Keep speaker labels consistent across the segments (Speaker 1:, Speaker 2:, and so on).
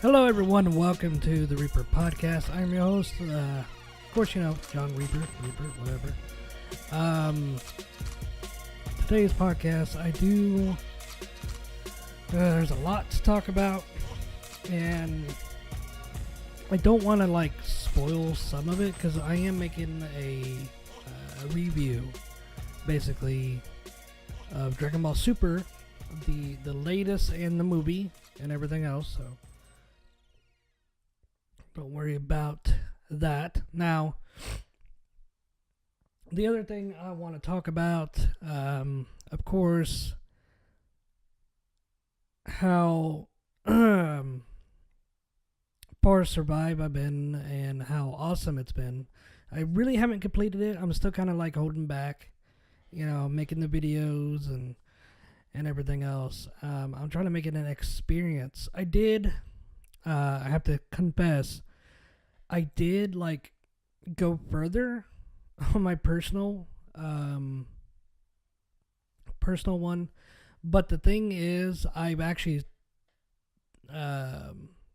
Speaker 1: Hello, everyone, and welcome to the Reaper Podcast. I'm your host, of course, you know, John Reaper, whatever. Today's podcast, there's a lot to talk about, and I don't want to, spoil some of it, because I am making a review, basically, of Dragon Ball Super, the latest and the movie, and everything else, so don't worry about that. Now, the other thing I want to talk about, of course, how far survive I've been and how awesome it's been. I really haven't completed it. I'm still kind of holding back, making the videos and everything else. I'm trying to make it an experience. I have to confess, I did go further on my personal one, but the thing is, I've actually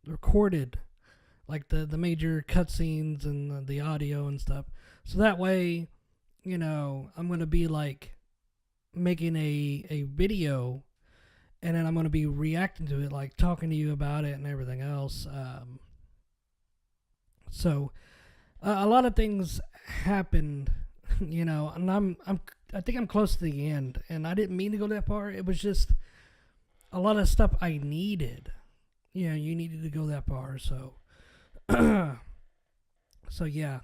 Speaker 1: recorded the major cutscenes and the audio and stuff, so that way, I'm gonna be making a video, and then I'm going to be reacting to it, talking to you about it and everything else. So a lot of things happened, and I think I'm close to the end, and I didn't mean to go that far. It was just a lot of stuff I needed. You needed to go that far, so so yeah.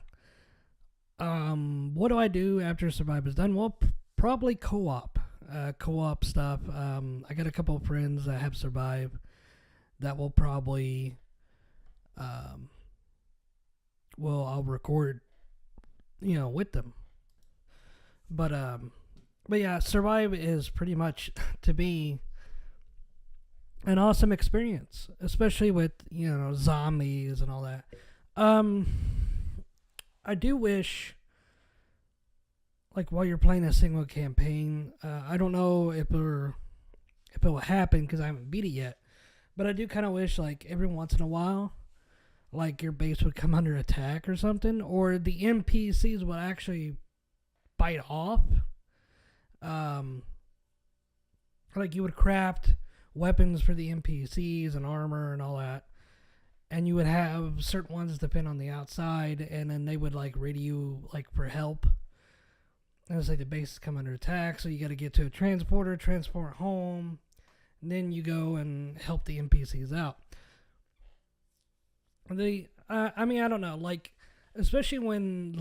Speaker 1: What do I do after Survive is done? Well, probably co-op stuff. I got a couple of friends that have survived that will probably I'll record with them, but yeah, Survive is pretty much to be an awesome experience, especially with zombies and all that. I do wish, while you're playing a single campaign, I don't know if it will happen because I haven't beat it yet, but I do kind of wish every once in a while, your base would come under attack or something, or the NPCs would actually bite off. You would craft weapons for the NPCs and armor and all that, and you would have certain ones depend on the outside, and then they would radio you for help. And it's the base is come under attack, so you got to get to a transport home, and then you go and help the NPCs out. I don't know, especially when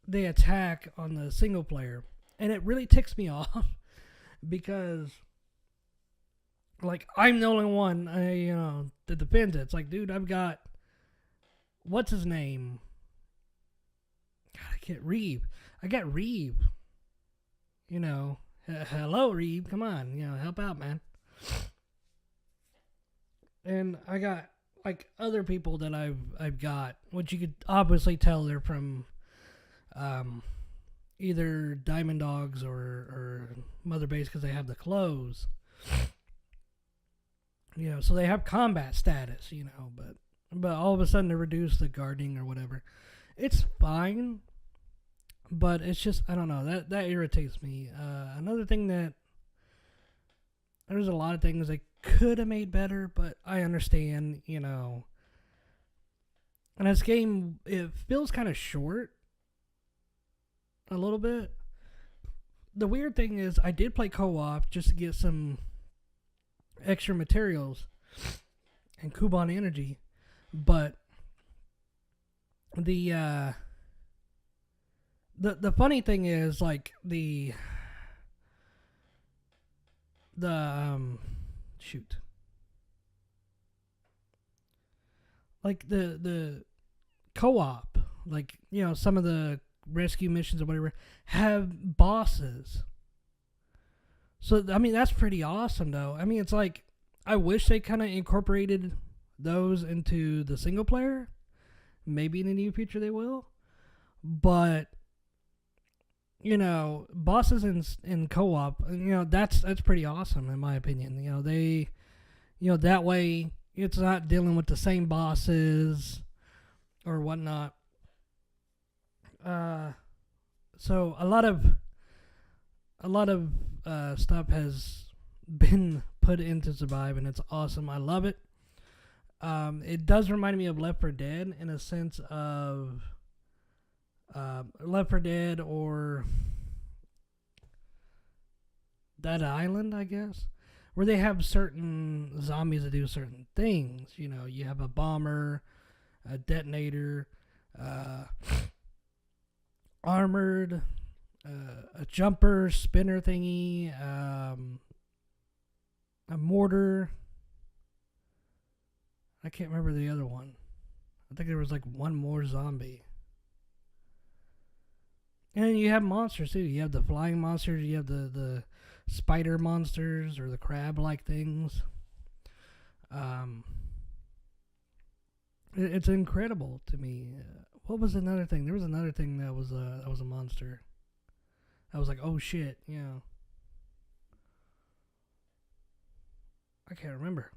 Speaker 1: they attack on the single player, and it really ticks me off because I'm the only one that defends it. It's dude, I've got what's his name. I got Reeve. Hello, Reeve. Come on, help out, man. And I got other people that I've got, which you could obviously tell they're from either Diamond Dogs or Mother Base because they have the clothes. So they have combat status, but all of a sudden they reduce the guarding or whatever. It's fine, but it's just, I don't know, that irritates me. Another thing there's a lot of things they could have made better, but I understand, and this game, it feels kind of short, a little bit. The weird thing is, I did play co-op just to get some extra materials and Kuban energy, but the funny thing is the co-op, some of the rescue missions or whatever have bosses. So that's pretty awesome though. It's I wish they kind of incorporated those into the single player. Maybe in the near future they will, but bosses in co-op, that's pretty awesome in my opinion. They That way it's not dealing with the same bosses or whatnot. So a lot of stuff has been put into Survive, and it's awesome. I love it. It does remind me of Left 4 Dead in a sense of Left 4 Dead or Dead Island, I guess, where they have certain zombies that do certain things. You have a bomber, a detonator, armored, a jumper, spinner thingy, a mortar. I can't remember the other one. I think there was like one more zombie. And you have monsters too. You have the flying monsters. You have the spider monsters or the crab-like things. It's incredible to me. What was another thing? There was another thing that was a monster. I was like, oh shit, I can't remember.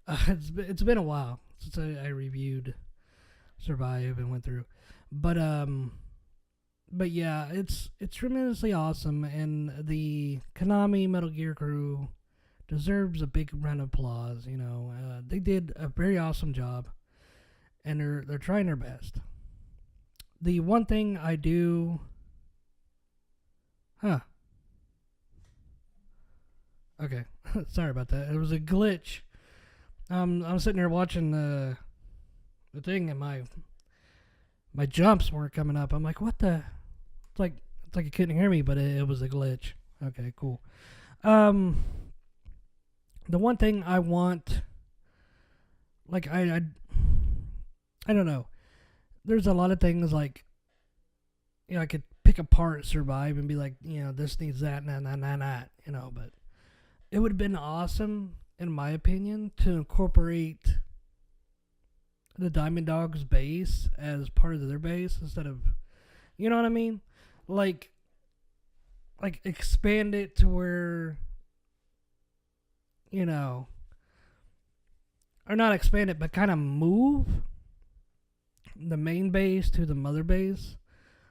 Speaker 1: It's been a while since I reviewed Survive and went through, but yeah, it's tremendously awesome, and the Konami Metal Gear crew deserves a big round of applause. They did a very awesome job, and they're trying their best. The one thing I do, okay, sorry about that. It was a glitch. I'm sitting there watching the thing, and my jumps weren't coming up. I'm like, what the? It's like you couldn't hear me, but it was a glitch. Okay, cool. The one thing I want, like I don't know. There's a lot of things like, I could pick apart Survive and be like, this needs that, that, but it would have been awesome, in my opinion, to incorporate the Diamond Dogs base as part of their base instead of, you know what I mean? Like expand it to where, or not expand it, but kind of move the main base to the mother base.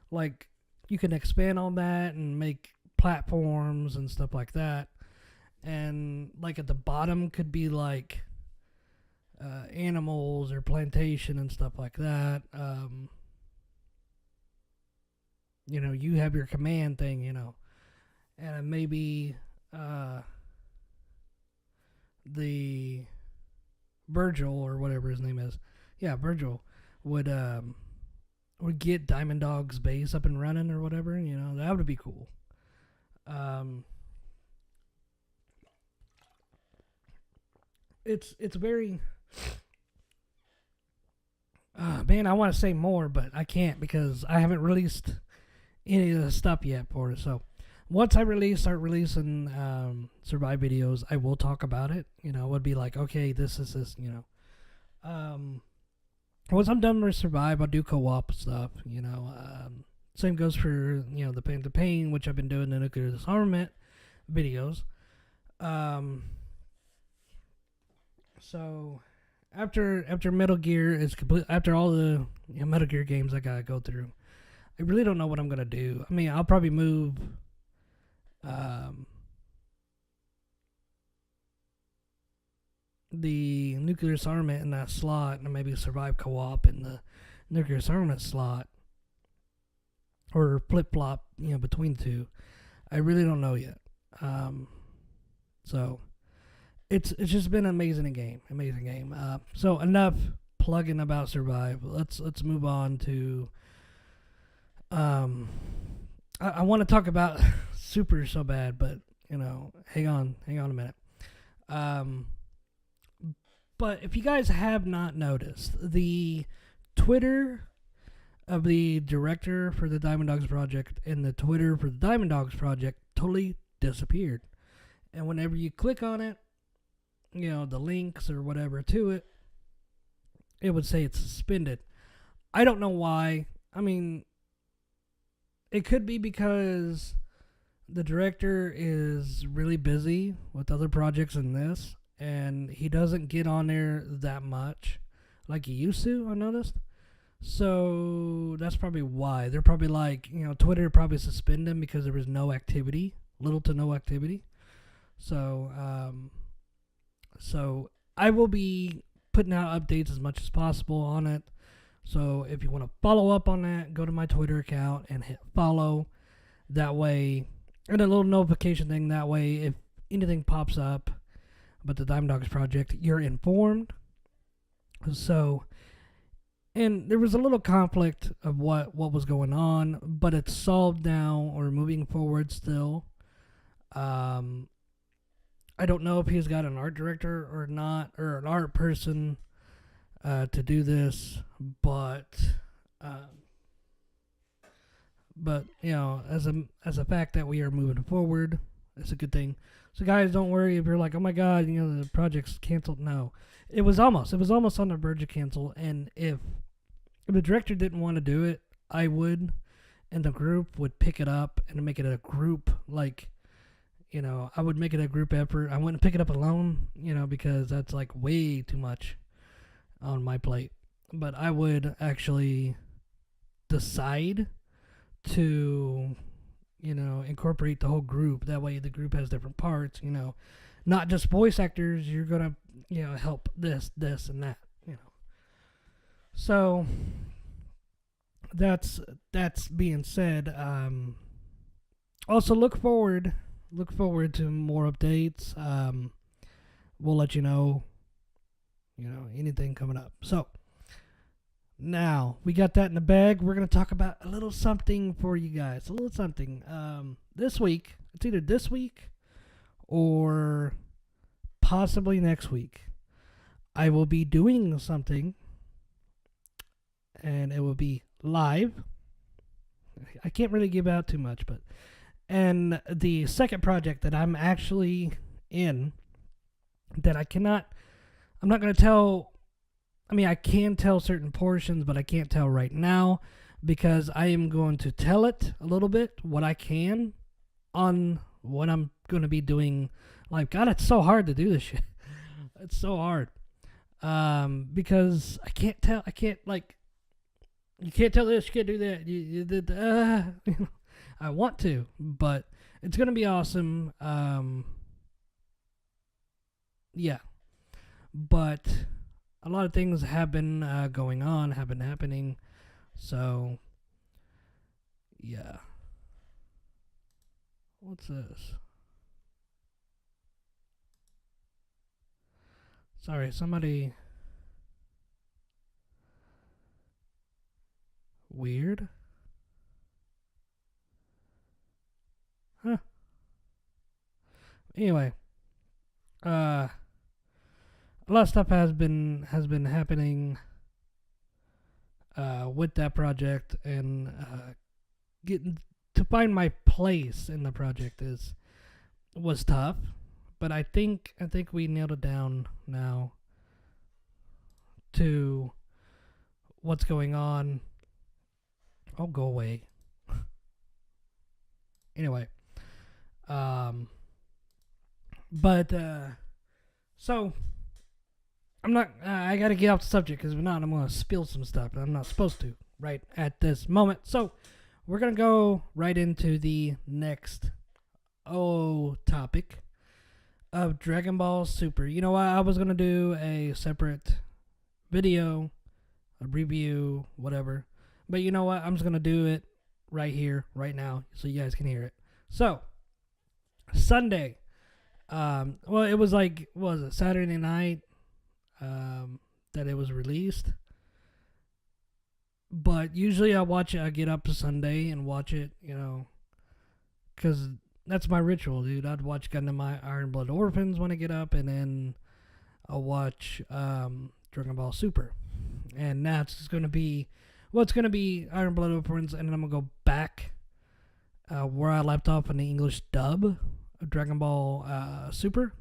Speaker 1: Like, you can expand on that and make platforms and stuff like that. And, like, at the bottom could be, like, animals or plantation and stuff like that. You have your command thing, and maybe the Virgil or whatever his name is, Virgil would get Diamond Dog's base up and running or whatever. That would be cool. It's very man, I want to say more, but I can't because I haven't released any of the stuff yet for it. So once I start releasing Survive videos, I will talk about it. It would be like, okay, this is this. Once I'm done with Survive, I'll do co-op stuff. Same goes for the Pain to Pain, which I've been doing the Nuclear Disarmament videos. So after Metal Gear is complete, after all the Metal Gear games I gotta go through, I really don't know what I'm gonna do. I mean, I'll probably move the Nuclear Disarmament in that slot, and maybe Survive co-op in the Nuclear Disarmament slot, or flip flop, between the two. I really don't know yet. So it's just been an amazing game. So enough plugging about Survive. Let's move on to. I want to talk about Super so bad, but hang on a minute. But if you guys have not noticed, the Twitter of the director for the Diamond Dogs Project and the Twitter for the Diamond Dogs Project totally disappeared. And whenever you click on it, the links or whatever to it, it would say it's suspended. I don't know why. I mean, it could be because The director is really busy with other projects in this, and he doesn't get on there that much like he used to, I noticed. So that's probably why. They're probably like, Twitter probably suspended him because there was no activity, little to no activity. So I will be putting out updates as much as possible on it. So if you want to follow up on that, go to my Twitter account and hit follow. That way, and a little notification thing. That way, if anything pops up about the Diamond Dogs project, you're informed. So, and there was a little conflict of what was going on, but it's solved now or moving forward still. I don't know if he's got an art director or not, or an art person to do this, but as a fact that we are moving forward, it's a good thing. So guys, don't worry if you're like, oh my god, the project's canceled. No, it was almost on the verge of cancel. And if the director didn't want to do it, I would, and the group would pick it up and make it a group. Like, I would make it a group effort. I wouldn't pick it up alone, because that's like way too much on my plate. But I would actually decide to, incorporate the whole group. That way the group has different parts, not just voice actors. You're going to, help this, and that, So that's being said. Also look forward to more updates. We'll let you know, anything coming up. So now we got that in the bag. We're going to talk about a little something for you guys. A little something. This week, it's either this week or possibly next week, I will be doing something, and it will be live. I can't really give out too much, and the second project that I'm actually in, that I'm not going to tell. I mean, I can tell certain portions, but I can't tell right now, because I am going to tell it a little bit, what I can, on what I'm going to be doing. Like, God, it's so hard to do this shit. It's so hard. Because I can't tell. You can't tell this, you can't do that. I want to, but it's going to be awesome. Yeah. But a lot of things have been have been happening. So, yeah. What's this? Sorry, somebody... Weird. Huh. Anyway, a lot of stuff has been happening with that project, and getting to find my place in the project was tough, but I think we nailed it down now to what's going on. Oh, go away. Anyway, so I'm not. I gotta get off the subject, because if not, I'm gonna spill some stuff. I'm not supposed to right at this moment. So we're gonna go right into the next topic of Dragon Ball Super. You know what? I was gonna do a separate video, a review, whatever. But you know what? I'm just going to do it right here, right now, so you guys can hear it. So, Sunday. Well, it was like, what was it, Saturday night that it was released. But usually I get up to Sunday and watch it, because that's my ritual, dude. I'd watch Gundam Iron Blood Orphans when I get up, and then I'll watch Dragon Ball Super. And that's just going to be... Well, it's going to be Iron Blood Orphans, and then I'm going to go back where I left off in the English dub of Dragon Ball Super.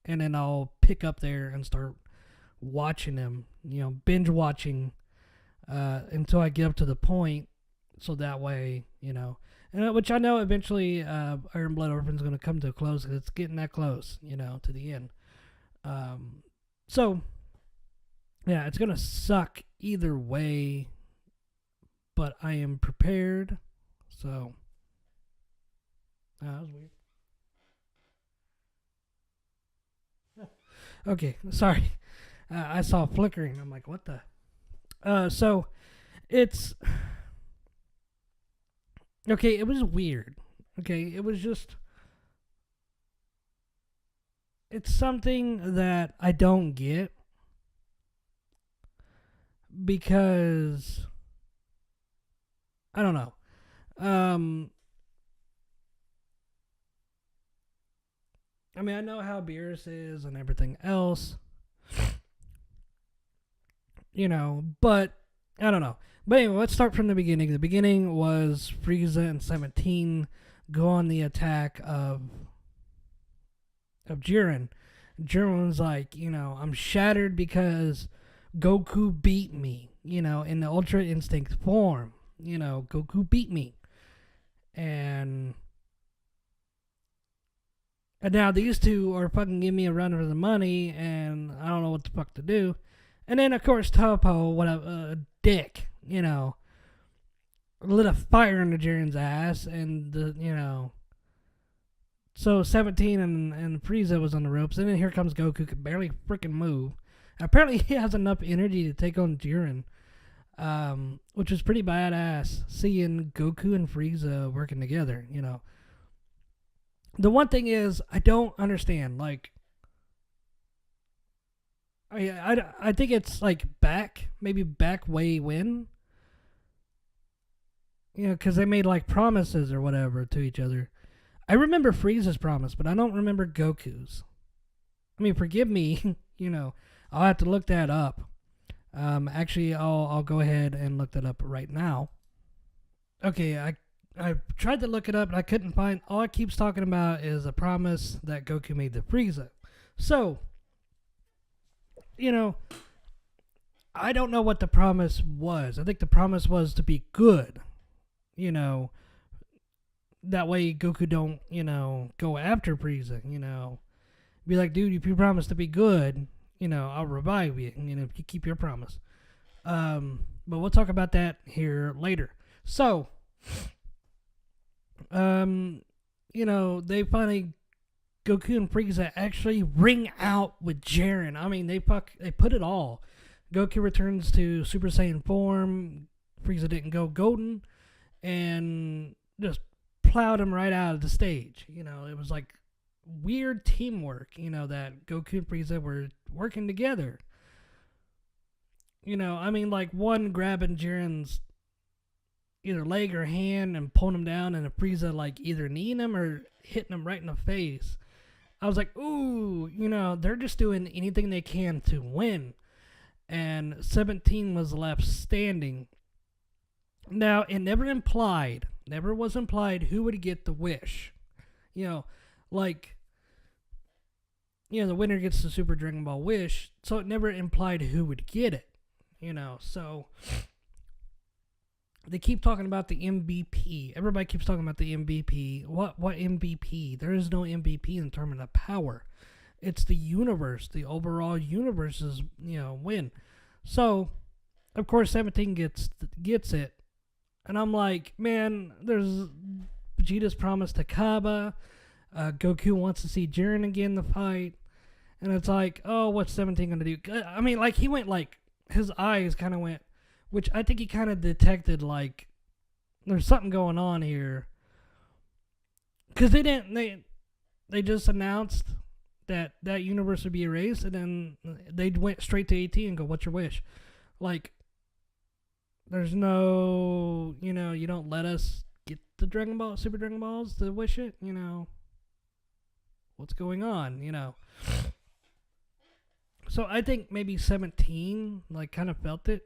Speaker 1: And then I'll pick up there and start watching them, binge watching until I get up to the point. So that way, and which I know eventually Iron Blood Orphan's going to come to a close because it's getting that close, to the end. So yeah, it's going to suck either way, but I am prepared. So that was weird. Okay, sorry. I saw flickering. I'm like, what the? So it's okay. It was weird. Okay, it was just. It's something that I don't get because I don't know. I mean, I know how Beerus is and everything else, but I don't know. But anyway, let's start from the beginning. The beginning was Frieza and 17 go on the attack of Jiren. Jiren was like, I'm shattered because Goku beat me, in the Ultra Instinct form. Goku beat me. And now these two are fucking giving me a run for the money, and I don't know what the fuck to do. And then, of course, Toppo, what a dick, lit a fire into Jiren's ass, and, so 17 and Frieza was on the ropes, and then here comes Goku, could barely freaking move. Apparently, he has enough energy to take on Jiren, which is pretty badass, seeing Goku and Frieza working together, The one thing is, I don't understand. Like, I think it's like maybe back way when, because they made like promises or whatever to each other. I remember Frieza's promise, but I don't remember Goku's. I mean, forgive me, I'll have to look that up. Actually, I'll go ahead and look that up right now. Okay, I tried to look it up, and I couldn't find. All it keeps talking about is a promise that Goku made to Frieza. So, I don't know what the promise was. I think the promise was to be good. That way Goku don't, go after Frieza. Be like, dude, if you promise to be good, I'll revive you. If you keep your promise. But we'll talk about that here later. So. They finally Goku and Frieza actually ring out with Jiren. I mean, they put it all. Goku returns to Super Saiyan form. Frieza didn't go golden, and just plowed him right out of the stage. It was like weird teamwork. That Goku and Frieza were working together. I mean, like one grabbing Jiren's either leg or hand and pulling him down, and a Frieza like either kneeing him or hitting him right in the face. I was like, ooh, they're just doing anything they can to win. And 17 was left standing. Now, it never was implied who would get the wish. The winner gets the Super Dragon Ball wish, so it never implied who would get it. So they keep talking about the MVP. Everybody keeps talking about the MVP. What MVP? There is no MVP in terms of power. It's the universe. The overall universe's win. So, of course, 17 gets it, and I'm like, man, there's Vegeta's promise to Kaba. Goku wants to see Jiren again in the fight, and it's like, oh, what's 17 gonna do? I mean, like he went like his eyes kind of went. Which I think he kind of detected, like, there's something going on here. Because they just announced that universe would be erased, and then they went straight to 18 and go, what's your wish? Like, there's no, you don't let us get the Super Dragon Balls to wish it, What's going on, So I think maybe 17, like, kind of felt it.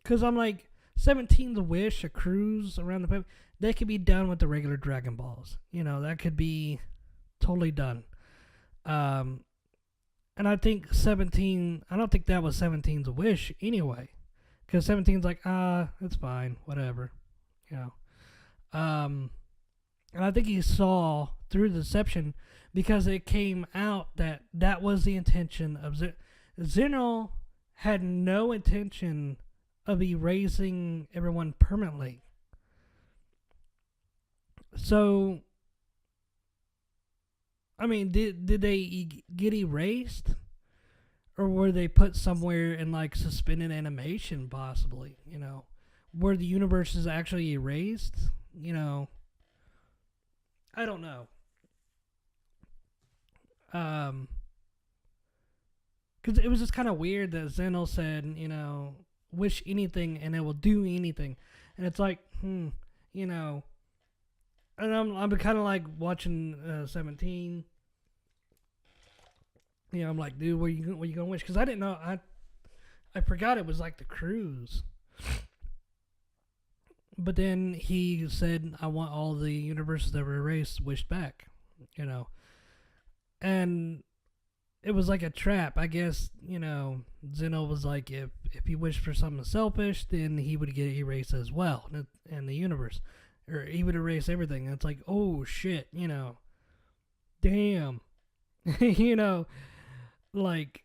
Speaker 1: Because I'm like, 17 the wish, a cruise around the planet, that could be done with the regular Dragon Balls. That could be totally done. And I think 17, I don't think that was 17's wish anyway. Because 17's like, it's fine, whatever, you know. And I think he saw through the deception because it came out that that was the intention of Zeno had no intention of erasing everyone permanently. So, I mean, did they get erased? Or were they put somewhere in like suspended animation, possibly? You know, were the universes actually erased? You know, I don't know. Because it was just kind of weird that Zeno said, you know, wish anything and it will do anything, and it's like, you know, and I'm kind of like watching 17. You know, I'm like, dude, what you gonna wish? Because I didn't know. I forgot it was like the cruise. But then he said, I want all the universes that were erased wished back. You know, and it was like a trap. I guess, you know, Zeno was like, if he wished for something selfish, then he would get erased as well in the universe, or he would erase everything. And it's like, oh shit, you know, damn, you know. Like,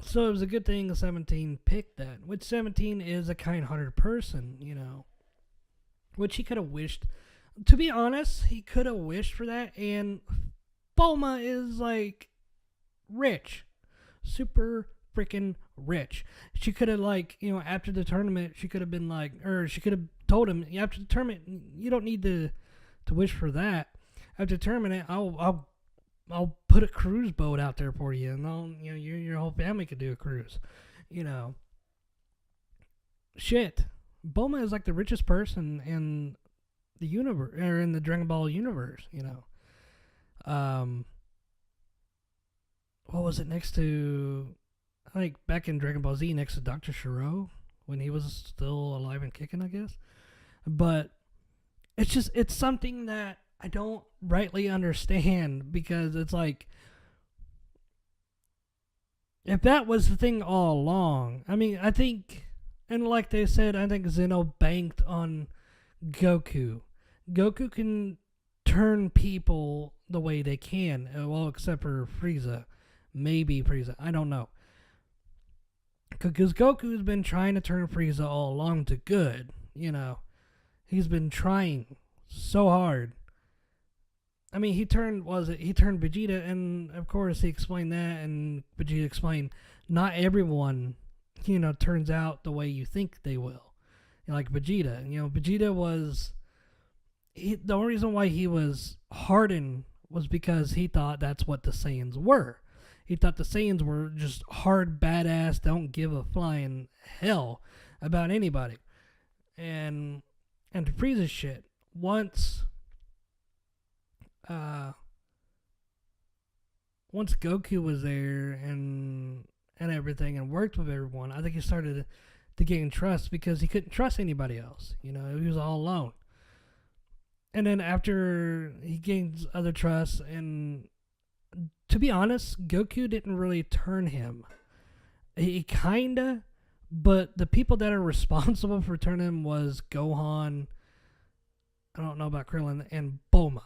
Speaker 1: so it was a good thing 17 picked that, which 17 is a kind-hearted person, you know, which he could have wished. To be honest, he could have wished for that, and Bulma is, like, rich. Super freaking rich. She could have, like, you know, after the tournament, she could have been like, or she could have told him, after the tournament, you don't need to wish for that. After the tournament, I'll put a cruise boat out there for you, and you know, your whole family could do a cruise, you know. Shit, Bulma is like the richest person in the universe, or in the Dragon Ball universe, you know. What was it next to? I think back in Dragon Ball Z, next to Dr. Shiro, when he was still alive and kicking, I guess. But it's something that I don't rightly understand, because it's like, if that was the thing all along, I mean, I think, and like they said, I think Zeno banked on Goku. Goku can turn people the way they can, well, except for Frieza. Maybe Frieza, I don't know. Because Goku's been trying to turn Frieza all along to good, you know. He's been trying so hard. I mean, he turned Vegeta, and of course he explained that, and Vegeta explained, not everyone, you know, turns out the way you think they will. You know, like Vegeta, you know, Vegeta was, the only reason why he was hardened was because he thought that's what the Saiyans were. He thought the Saiyans were just hard, badass, don't give a flying hell about anybody. And to Frieza's shit, once Goku was there and everything and worked with everyone, I think he started to gain trust, because he couldn't trust anybody else. You know, he was all alone. And then after he gains other trust, and to be honest, Goku didn't really turn him. He kinda, but the people that are responsible for turning him was Gohan, I don't know about Krillin, and Bulma.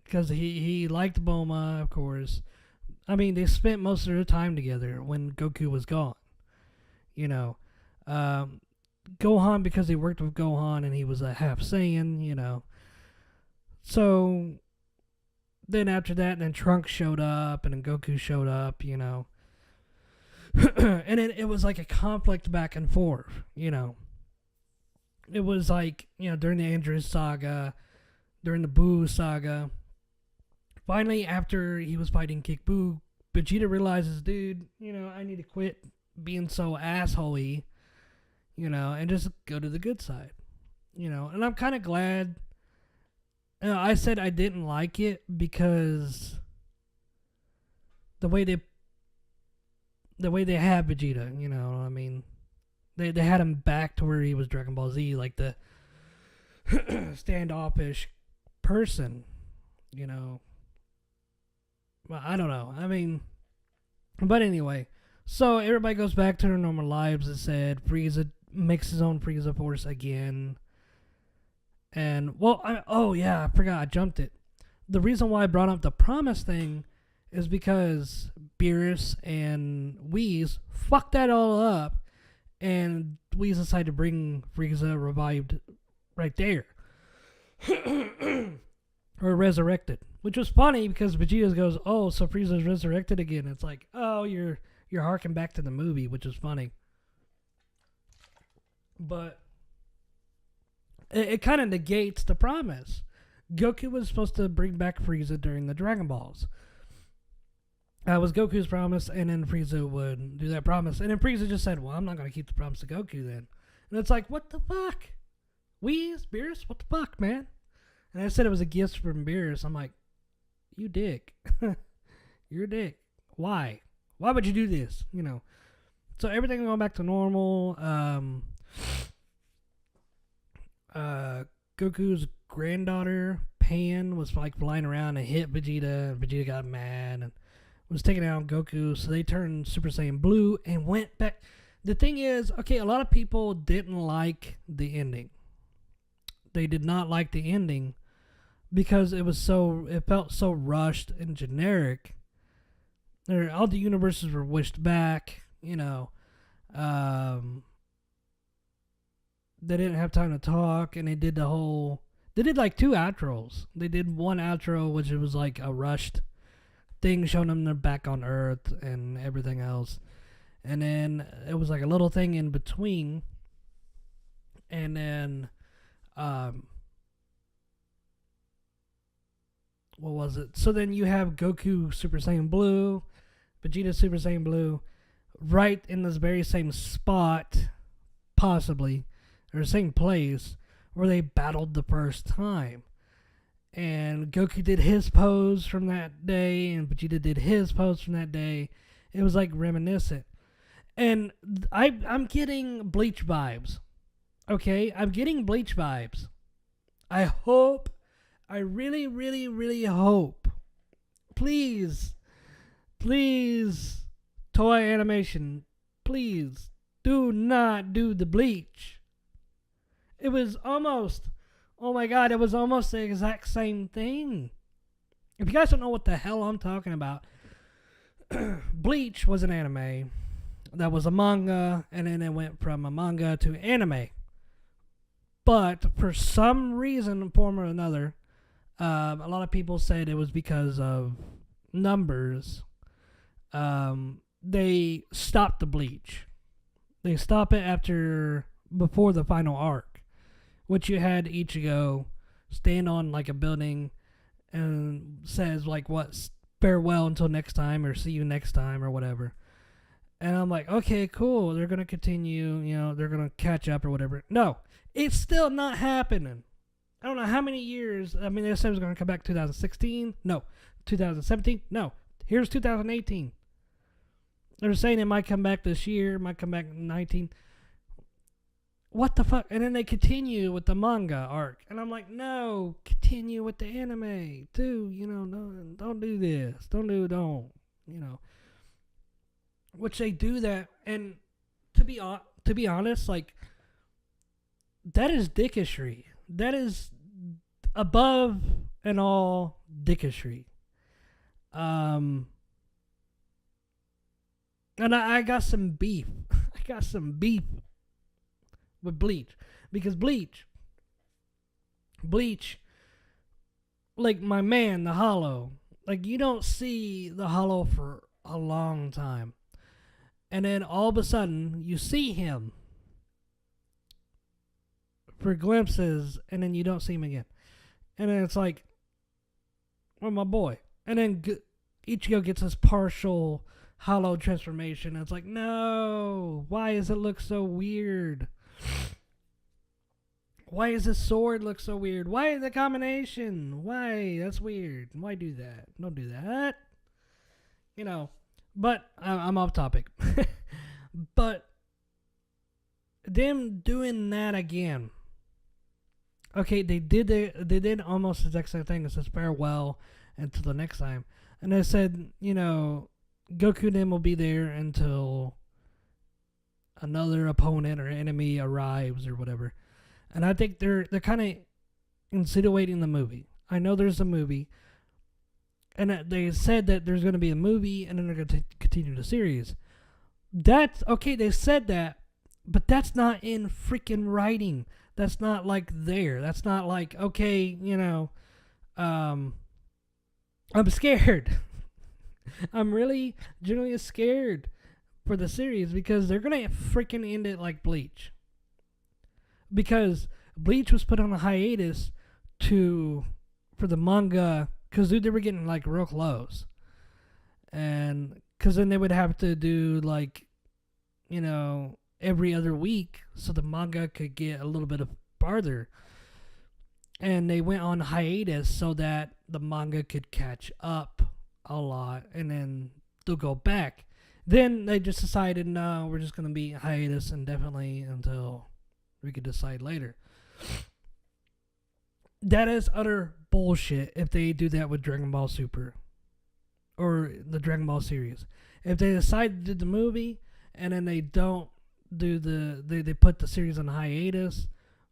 Speaker 1: Because he liked Bulma, of course. I mean, they spent most of their time together when Goku was gone. You know, Gohan, because he worked with Gohan and he was a half Saiyan, you know. So then after that, then Trunks showed up, and then Goku showed up, you know. And it was like a conflict back and forth, you know. It was like, you know, during the Android saga, during the Buu saga. Finally, after he was fighting Kick Buu, Vegeta realizes, dude, you know, I need to quit being so assholey, you know, and just go to the good side, you know. And I'm kind of glad. You know, I said I didn't like it because the way they have Vegeta, you know, I mean, they had him back to where he was Dragon Ball Z, like the standoffish person, you know. Well, I don't know. I mean, but anyway, So everybody goes back to their normal lives. It said Frieza makes his own Frieza Force again. And, well, oh yeah, I forgot. I jumped it. The reason why I brought up the promise thing is because Beerus and Whis fucked that all up. And Whis decided to bring Frieza revived right there. Or resurrected. Which was funny because Vegeta goes, oh, so Frieza's resurrected again. It's like, oh, you're harking back to the movie, which is funny. But it kind of negates the promise. Goku was supposed to bring back Frieza during the Dragon Balls. That was Goku's promise, and then Frieza would do that promise. And then Frieza just said, well, I'm not going to keep the promise to Goku then. And it's like, what the fuck? Whis, Beerus, what the fuck, man? And I said it was a gift from Beerus. I'm like, you dick. You're a dick. Why? Why would you do this? You know. So everything going back to normal. Goku's granddaughter, Pan, was like flying around and hit Vegeta. Vegeta got mad and was taking out Goku. So they turned Super Saiyan Blue and went back. The thing is, okay, a lot of people didn't like the ending. They did not like the ending because it felt so rushed and generic. All the universes were wished back, you know. They didn't have time to talk, and they did like 2 outros. They did one outro, which it was like a rushed thing showing them they're back on Earth and everything else. And then it was like a little thing in between. And then, what was it? So then you have Goku Super Saiyan Blue, Vegeta Super Saiyan Blue, right in this very same spot, possibly, or same place, where they battled the first time. And Goku did his pose from that day, and Vegeta did his pose from that day. It was like reminiscent. And I'm getting Bleach vibes. Okay? I'm getting Bleach vibes. I really, really, really hope. Please, Toei Animation, please do not do the Bleach. It was almost, oh my god, it was almost the exact same thing. If you guys don't know what the hell I'm talking about, Bleach was an anime that was a manga, and then it went from a manga to anime. But for some reason, form or another, a lot of people said it was because of numbers. They stopped the Bleach. They stopped it before the final arc, which you had Ichigo stand on like a building and says like what, farewell until next time, or see you next time, or whatever. And I'm like, okay, cool. They're gonna continue. You know, they're gonna catch up or whatever. No, it's still not happening. I don't know how many years. I mean, they said it was going to come back 2016. No. 2017. No. Here's 2018. They're saying it might come back this year. Might come back in 19. What the fuck? And then they continue with the manga arc. And I'm like, no. Continue with the anime, too. You know, no, don't do this. Don't. You know. Which they do that. And to be honest, like, that is dickishry. That is above and all dickishry. And I got some beef. I got some beef with Bleach. Because Bleach, like my man, the Hollow, like you don't see the Hollow for a long time. And then all of a sudden, you see him for glimpses, and then you don't see him again. And then it's like, well, my boy. And then Ichigo gets his partial Hollow transformation. And it's like, no, why does it look so weird? Why does his sword look so weird? Why the combination? Why? That's weird. Why do that? Don't do that. You know, but I'm off topic. But them doing that again. Okay, they did almost the exact same thing. It says farewell until the next time. And they said, you know, Goku then will be there until another opponent or enemy arrives or whatever. And I think they're kind of insinuating the movie. I know there's a movie, and they said that there's going to be a movie, and then they're going to continue the series. That's okay. They said that, but that's not in freaking writing. That's not like there. That's not like, okay, I'm scared. I'm really genuinely scared for the series because they're gonna freaking end it like Bleach. Because Bleach was put on a hiatus for the manga because they were getting like real close, and because then they would have to do like, every other week so the manga could get a little bit farther. And they went on hiatus so that the manga could catch up a lot, and then they'll go back. Then they just decided, no, we're just going to be hiatus indefinitely until we could decide later. That is utter bullshit if they do that with Dragon Ball Super or the Dragon Ball series. If they decide to do the movie and then they don't do they put the series on hiatus,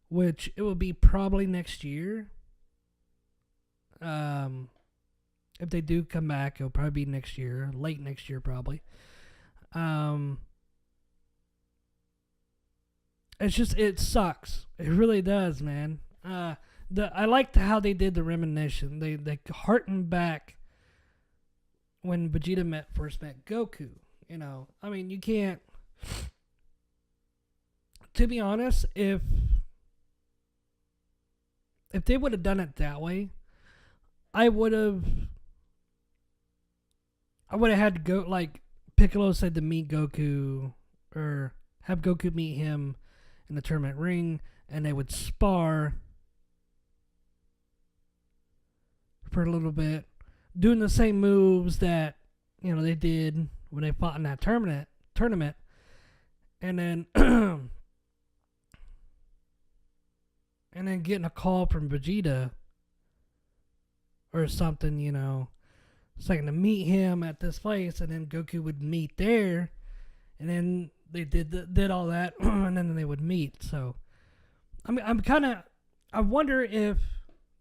Speaker 1: which it will be probably next year. If they do come back, it'll probably be next year, late next year probably. It's just, it sucks. It really does, man. I liked how they did the reminiscence. They harkened back when Vegeta first met Goku. I mean, you can't. To be honest, if they would have done it that way, I would have had to go, like Piccolo said, to meet Goku, or have Goku meet him in the tournament ring, and they would spar for a little bit, doing the same moves that they did when they fought in that tournament, and then and then getting a call from Vegeta or something, saying to meet him at this place, and then Goku would meet there, and then they did all that, and then they would meet. So, I mean, I wonder if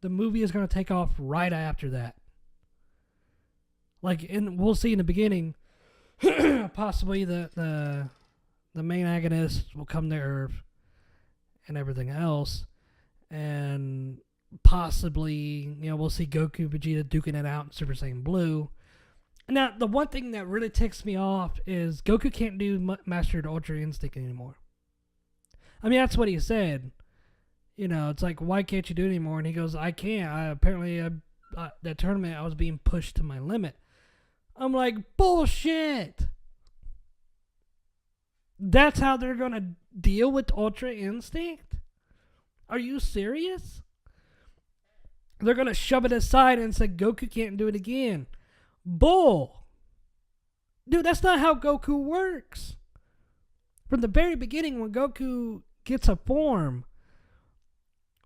Speaker 1: the movie is going to take off right after that. Like, we'll see in the beginning, possibly the main agonist will come to Earth and everything else, and possibly, we'll see Goku, Vegeta duking it out in Super Saiyan Blue. Now, the one thing that really ticks me off is Goku can't do Mastered Ultra Instinct anymore. I mean, that's what he said. It's like, why can't you do it anymore? And he goes, I can't. Apparently, that tournament, I was being pushed to my limit. I'm like, bullshit. That's how they're going to deal with Ultra Instinct? Are you serious? They're going to shove it aside and say Goku can't do it again. Bull. Dude, that's not how Goku works. From the very beginning, when Goku gets a form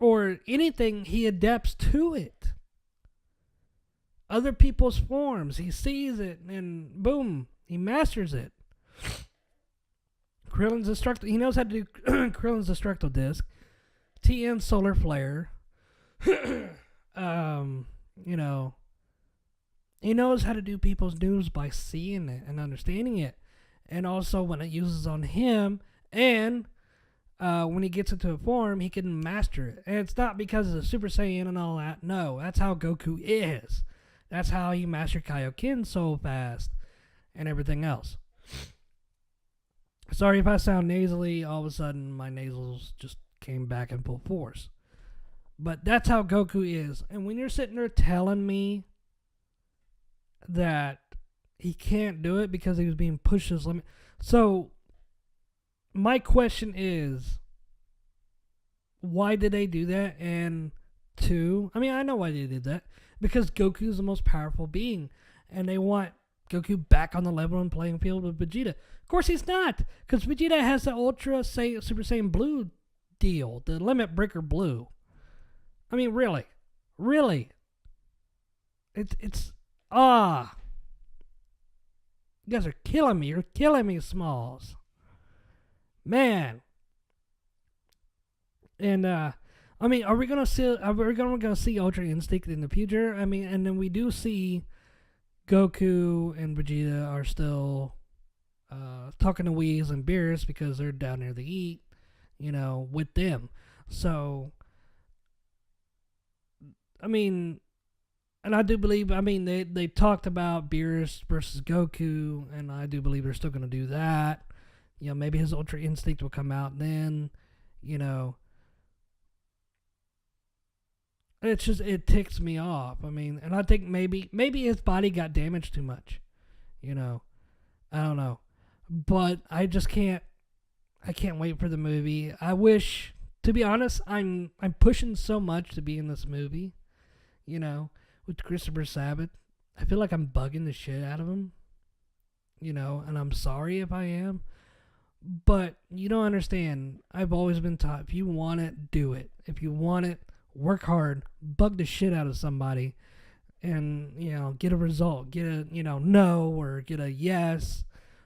Speaker 1: or anything, he adapts to it. Other people's forms. He sees it and boom, he masters it. Krillin's Destructo. He knows how to do Krillin's Destructo Disc. TN Solar Flare. He knows how to do people's moves by seeing it and understanding it. And also when it uses on him, and when he gets into a form, he can master it. And it's not because of the Super Saiyan and all that. No, that's how Goku is. That's how he mastered Kaioken so fast and everything else. Sorry if I sound nasally. All of a sudden, my nasals just came back in full force. But that's how Goku is. And when you're sitting there telling me that he can't do it because he was being pushed to his limit. So, my question is, why did they do that? And two, I mean, I know why they did that. Because Goku is the most powerful being. And they want Goku back on the level and playing field with Vegeta. Of course he's not. Because Vegeta has the Super Saiyan Blue deal. The Limit Breaker Blue. I mean, really. Really. It's You guys are killing me. You're killing me, Smalls. Man. And I mean, are we gonna see Ultra Instinct in the future? I mean, and then we do see Goku and Vegeta are still talking to Whis and Beerus because they're down there to eat, with them. So, I mean, and I do believe, they talked about Beerus versus Goku, and I do believe they're still going to do that. Maybe his Ultra Instinct will come out then, It's just, it ticks me off. I mean, and I think maybe his body got damaged too much. I don't know. But I just can't wait for the movie. I wish, to be honest, I'm pushing so much to be in this movie, with Christopher Sabat. I feel like I'm bugging the shit out of him, and I'm sorry if I am. But you don't understand. I've always been taught, if you want it, do it. If you want it, work hard, bug the shit out of somebody, and, get a result. Get a, no, or get a yes,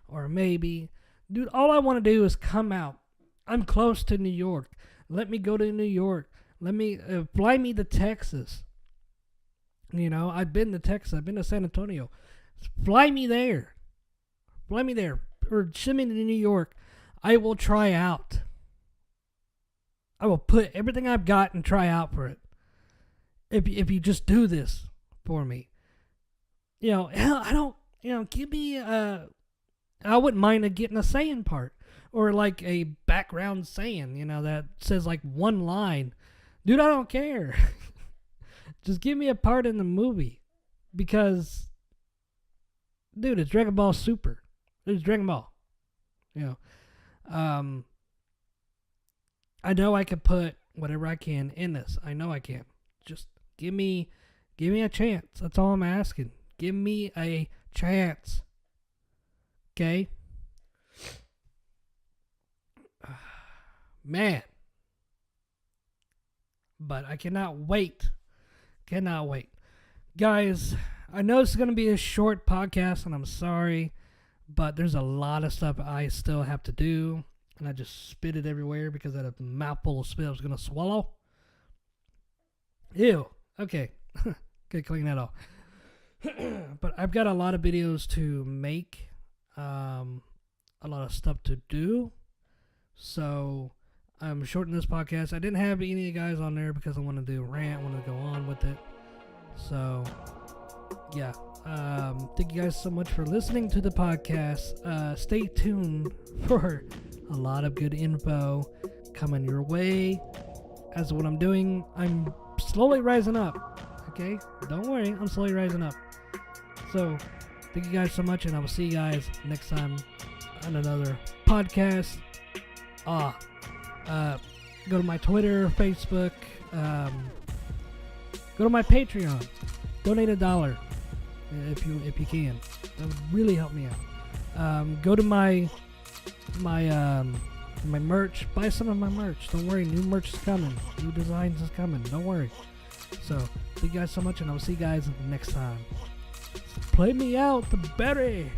Speaker 1: or maybe. Dude, all I want to do is come out. I'm close to New York. Let me go to New York. Let me, fly me to Texas. I've been to Texas. I've been to San Antonio. Fly me there. Fly me there. Or send me to New York. I will try out. I will put everything I've got and try out for it. If you just do this for me. Hell, I don't, give me, I wouldn't mind getting a saying part. Or like a background saying, that says like one line. Dude, I don't care. Just give me a part in the movie. Because, dude, it's Dragon Ball Super. It's Dragon Ball. I know I can put whatever I can in this. I know I can. Just give me a chance. That's all I'm asking. Give me a chance. Okay? Man. But I cannot wait. Cannot wait. Guys, I know it's going to be a short podcast, and I'm sorry, but there's a lot of stuff I still have to do, and I just spit it everywhere because I had a mouthful of spit I was going to swallow. Ew. Okay. Gotta clean that off. But I've got a lot of videos to make, a lot of stuff to do, so I'm shortening this podcast. I didn't have any of you guys on there because I wanted to do a rant, I wanted to go on with it. So, yeah. Thank you guys so much for listening to the podcast. Stay tuned for a lot of good info coming your way. As what I'm doing, I'm slowly rising up. Okay? Don't worry, I'm slowly rising up. So, thank you guys so much, and I will see you guys next time on another podcast. Go to my Twitter, Facebook, go to my Patreon, donate $1 if you can. That would really help me out. Go to my merch, buy some of my merch. Don't worry, new merch is coming, new designs is coming. Don't worry. So thank you guys so much, and I will see you guys next time. Play me out, the berry.